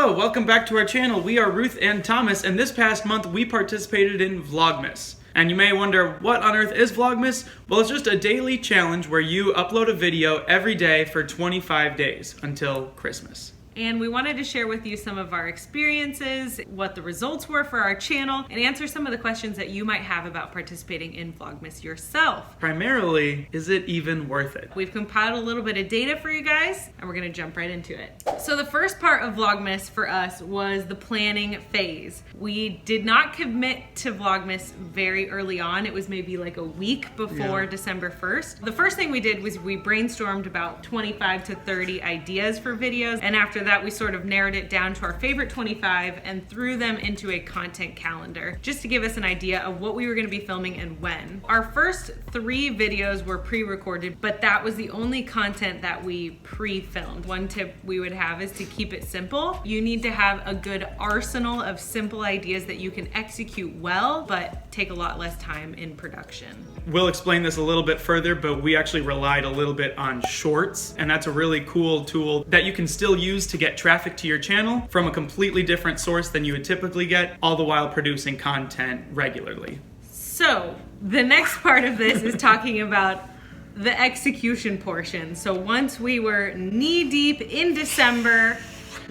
Hello, welcome back to our channel. We are Ruth and Thomas, and this past month we participated in Vlogmas. And you may wonder, what on earth is Vlogmas? Well, it's just a daily challenge where you upload a video every day for 25 days until Christmas. And we wanted to share with you some of our experiences, what the results were for our channel, and answer some of the questions that you might have about participating in Vlogmas yourself. Primarily, is it even worth it? We've compiled a little bit of data for you guys, and we're gonna jump right into it. So the first part of Vlogmas for us was the planning phase. We did not commit to Vlogmas very early on. It was maybe like a week before December 1st. The first thing we did was we brainstormed about 25 to 30 ideas for videos, and after that we sort of narrowed it down to our favorite 25 and threw them into a content calendar just to give us an idea of what we were going to be filming and when. Our first 3 videos were pre-recorded, but that was the only content that we pre-filmed. One tip we would have is to keep it simple. You need to have a good arsenal of simple ideas that you can execute well but take a lot less time in production. We'll explain this a little bit further, but we actually relied a little bit on shorts, and that's a really cool tool that you can still use to get traffic to your channel from a completely different source than you would typically get, all the while producing content regularly. So the next part of this is talking about the execution portion. So once we were knee deep in December,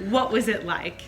what was it like?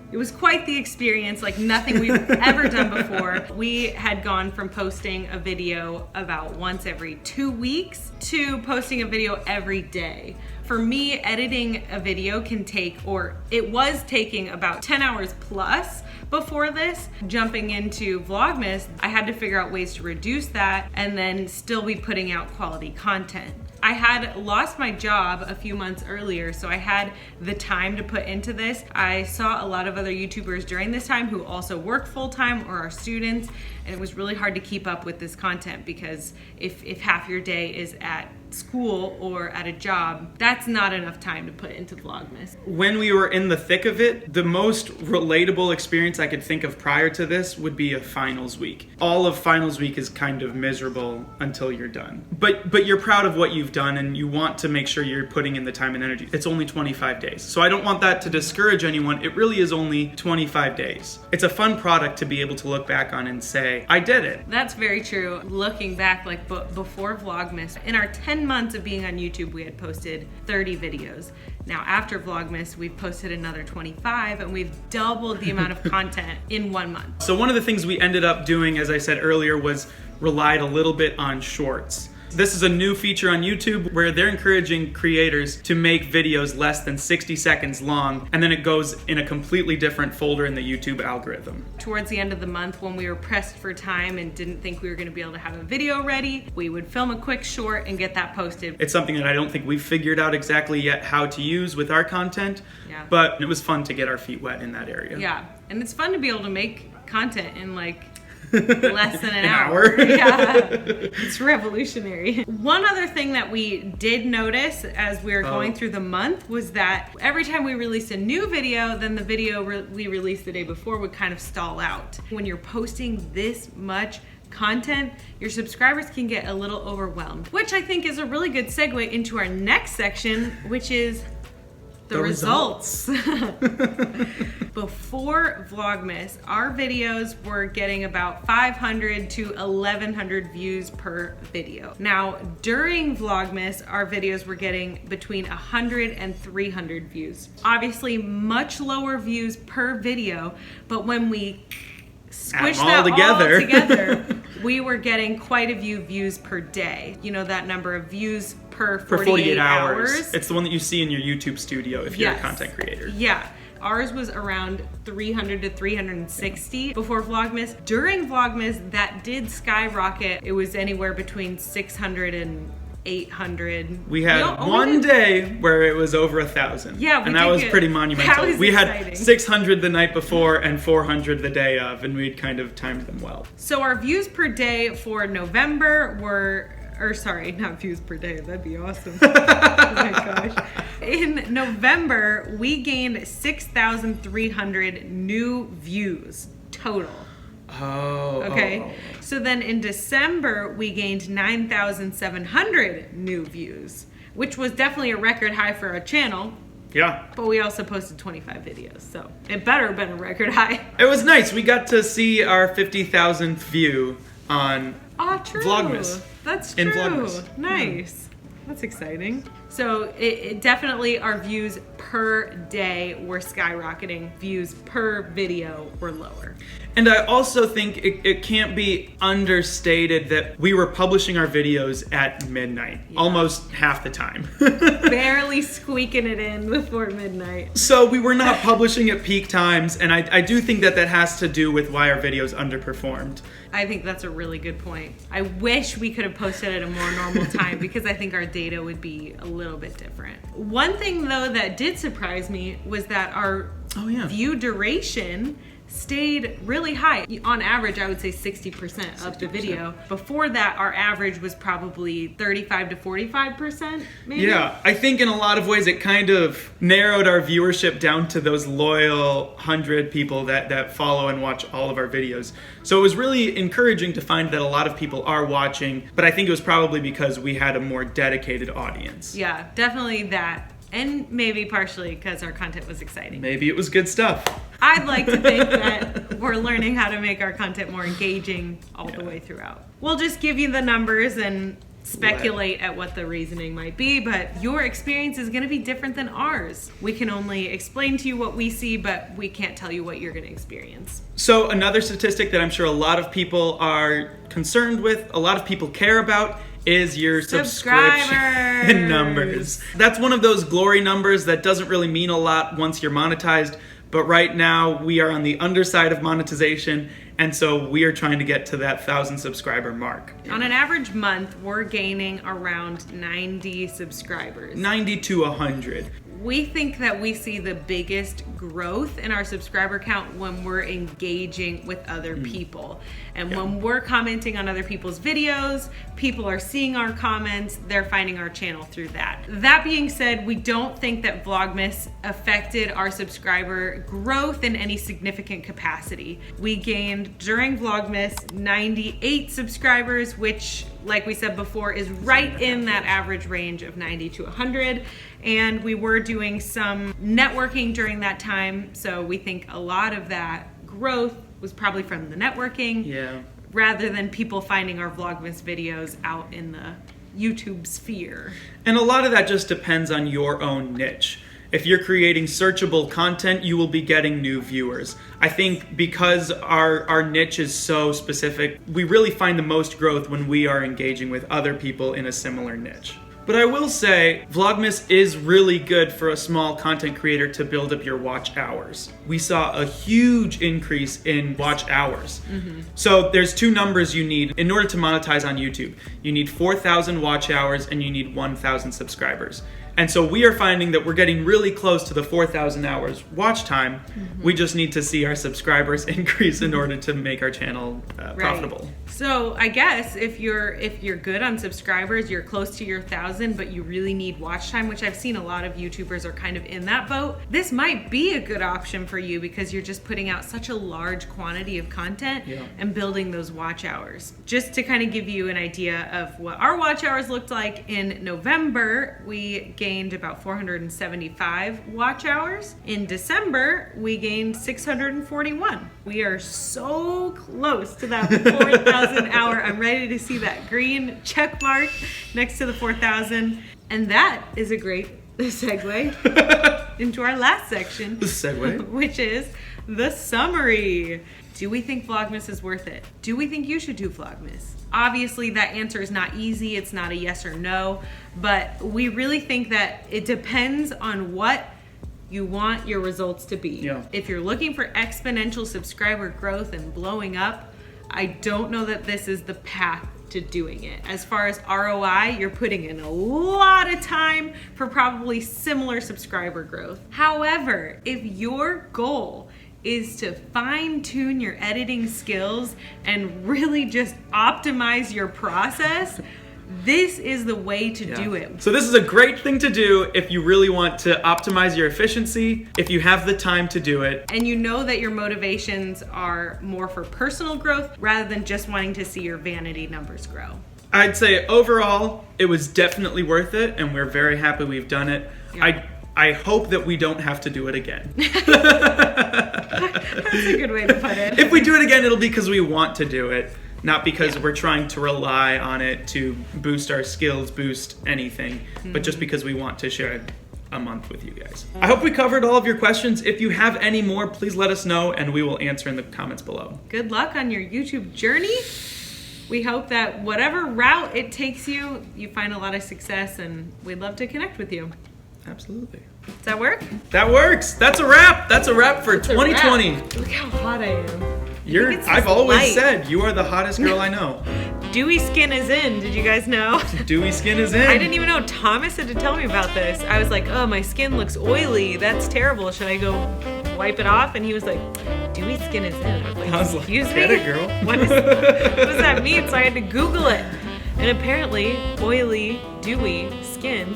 It was quite the experience, like nothing we've ever done before. We had gone from posting a video about once every 2 weeks to posting a video every day. For me, editing a video can take, or it was taking, about 10 hours plus before this. Jumping into Vlogmas, I had to figure out ways to reduce that and then still be putting out quality content. I had lost my job a few months earlier, so I had the time to put into this. I saw a lot of other YouTubers during this time who also work full-time or are students, and it was really hard to keep up with this content because if half your day is at school or at a job, that's not enough time to put into Vlogmas. When we were in the thick of it, the most relatable experience I could think of prior to this would be a finals week. All of finals week is kind of miserable until you're done. But you're proud of what you've done and you want to make sure you're putting in the time and energy. It's only 25 days. So I don't want that to discourage anyone. It really is only 25 days. It's a fun product to be able to look back on and say, I did it. That's very true. Looking back, like before Vlogmas, in our 10 months of being on YouTube, we had posted 30 videos. Now after Vlogmas, we've posted another 25 and we've doubled the amount of content in 1 month. So one of the things we ended up doing, as I said earlier, was relied a little bit on shorts. This is a new feature on YouTube where they're encouraging creators to make videos less than 60 seconds long, and then it goes in a completely different folder in the YouTube algorithm. Towards the end of the month, when we were pressed for time and didn't think we were going to be able to have a video ready, we would film a quick short and get that posted. It's something that I don't think we've figured out exactly yet how to use with our content, but it was fun to get our feet wet in that area. Yeah, and it's fun to be able to make content in like less than an hour. Yeah, it's revolutionary. One other thing that we did notice as we were going through the month was that every time we released a new video, then the video we released the day before would kind of stall out. When you're posting this much content, your subscribers can get a little overwhelmed, which I think is a really good segue into our next section, which is the results. Before Vlogmas, our videos were getting about 500 to 1100 views per video. Now, during Vlogmas, our videos were getting between 100 and 300 views. Obviously, much lower views per video, but when we squish that all together, we were getting quite a few views per day. You know, that number of views per 48 hours. It's the one that you see in your YouTube studio if you're a content creator. Yeah. Ours was around 300 to 360 before Vlogmas. During Vlogmas, that did skyrocket. It was anywhere between 600 and 800. We had one day where it was over 1,000. Yeah, and that was pretty monumental. That was we exciting. Had 600 the night before and 400 the day of, and we'd kind of timed them well. So our views per day for November were, or sorry, not views per day, that'd be awesome. Oh my gosh. In November, we gained 6,300 new views total. Oh. Okay. So then in December, we gained 9,700 new views, which was definitely a record high for our channel. Yeah. But we also posted 25 videos, so it better have been a record high. It was nice. We got to see our 50,000th view on True. Vlogmas. That's true. In Vlogmas. Nice. That's exciting. So it definitely, our views per day were skyrocketing. Views per video were lower. And I also think it can't be understated that we were publishing our videos at midnight, almost half the time. Barely squeaking it in before midnight. So we were not publishing at peak times, and I do think that has to do with why our videos underperformed. I think that's a really good point. I wish we could have posted at a more normal time because I think our data would be a little bit different. One thing though that did surprise me was that our view duration stayed really high. On average, I would say 60% of the video. Before that, our average was probably 35 to 45%, maybe? Yeah, I think in a lot of ways it kind of narrowed our viewership down to those loyal 100 people that follow and watch all of our videos. So it was really encouraging to find that a lot of people are watching, but I think it was probably because we had a more dedicated audience. Yeah, definitely that. And maybe partially because our content was exciting. Maybe it was good stuff. I'd like to think that we're learning how to make our content more engaging all the way throughout. We'll just give you the numbers and speculate at what the reasoning might be, but your experience is going to be different than ours. We can only explain to you what we see, but we can't tell you what you're going to experience. So another statistic that I'm sure a lot of people are concerned with, a lot of people care about, is your subscription numbers. That's one of those glory numbers that doesn't really mean a lot once you're monetized, but right now we are on the underside of monetization, and so we are trying to get to that 1,000 subscriber mark. On an average month, we're gaining around 90 subscribers. 90 to 100. We think that we see the biggest growth in our subscriber count when we're engaging with other people. And when we're commenting on other people's videos, people are seeing our comments, they're finding our channel through that. That being said, we don't think that Vlogmas affected our subscriber growth in any significant capacity. We gained during Vlogmas 98 subscribers, which, like we said before, is right in that average range of 90 to 100. And we were doing some networking during that time, so we think a lot of that growth was probably from the networking rather than people finding our Vlogmas videos out in the YouTube sphere. And a lot of that just depends on your own niche. If you're creating searchable content, you will be getting new viewers. I think because our niche is so specific, we really find the most growth when we are engaging with other people in a similar niche. But I will say, Vlogmas is really good for a small content creator to build up your watch hours. We saw a huge increase in watch hours. So there's two numbers you need in order to monetize on YouTube. You need 4,000 watch hours and you need 1,000 subscribers. And so we are finding that we're getting really close to the 4,000 hours watch time. We just need to see our subscribers increase in order to make our channel profitable. So I guess if you're good on subscribers, you're close to your 1,000, but you really need watch time, which I've seen a lot of YouTubers are kind of in that boat. This might be a good option for you because you're just putting out such a large quantity of content and building those watch hours. Just to kind of give you an idea of what our watch hours looked like in November, we gained about 475 watch hours. In December, we gained 641. We are so close to that 4,000 hour. I'm ready to see that green check mark next to the 4,000. And that is a great segue into our last section. The segue. Which is the summary. Do we think Vlogmas is worth it? Do we think you should do Vlogmas? Obviously, that answer is not easy. It's not a yes or no, but we really think that it depends on what you want your results to be. If you're looking for exponential subscriber growth and blowing up, I don't know that this is the path to doing it. As far as ROI, you're putting in a lot of time for probably similar subscriber growth. However, if your goal is to fine-tune your editing skills and really just optimize your process, this is the way to do it. So this is a great thing to do if you really want to optimize your efficiency, if you have the time to do it. And you know that your motivations are more for personal growth rather than just wanting to see your vanity numbers grow. I'd say overall, it was definitely worth it, and we're very happy we've done it. I hope that we don't have to do it again. That's a good way to put it. If we do it again, it'll be because we want to do it, not because we're trying to rely on it to boost our skills, boost anything, but just because we want to share a month with you guys. I hope we covered all of your questions. If you have any more, please let us know and we will answer in the comments below. Good luck on your YouTube journey. We hope that whatever route it takes you, you find a lot of success, and we'd love to connect with you. Absolutely. Does that work? That works. That's a wrap. That's a wrap for 2020. Look how hot I am. I've always said you are the hottest girl I know. Dewy skin is in. Did you guys know? Dewy skin is in. I didn't even know. Thomas had to tell me about this. I was like, oh, my skin looks oily. That's terrible. Should I go wipe it off? And he was like, dewy skin is in. I was like, excuse me? Get it, girl. What does that mean? So I had to Google it. And apparently, oily, dewy skin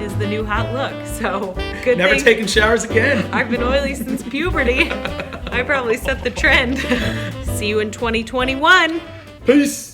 is the new hot look. So, good Never thing taking showers again. I've been oily since puberty. I probably set the trend. See you in 2021. Peace.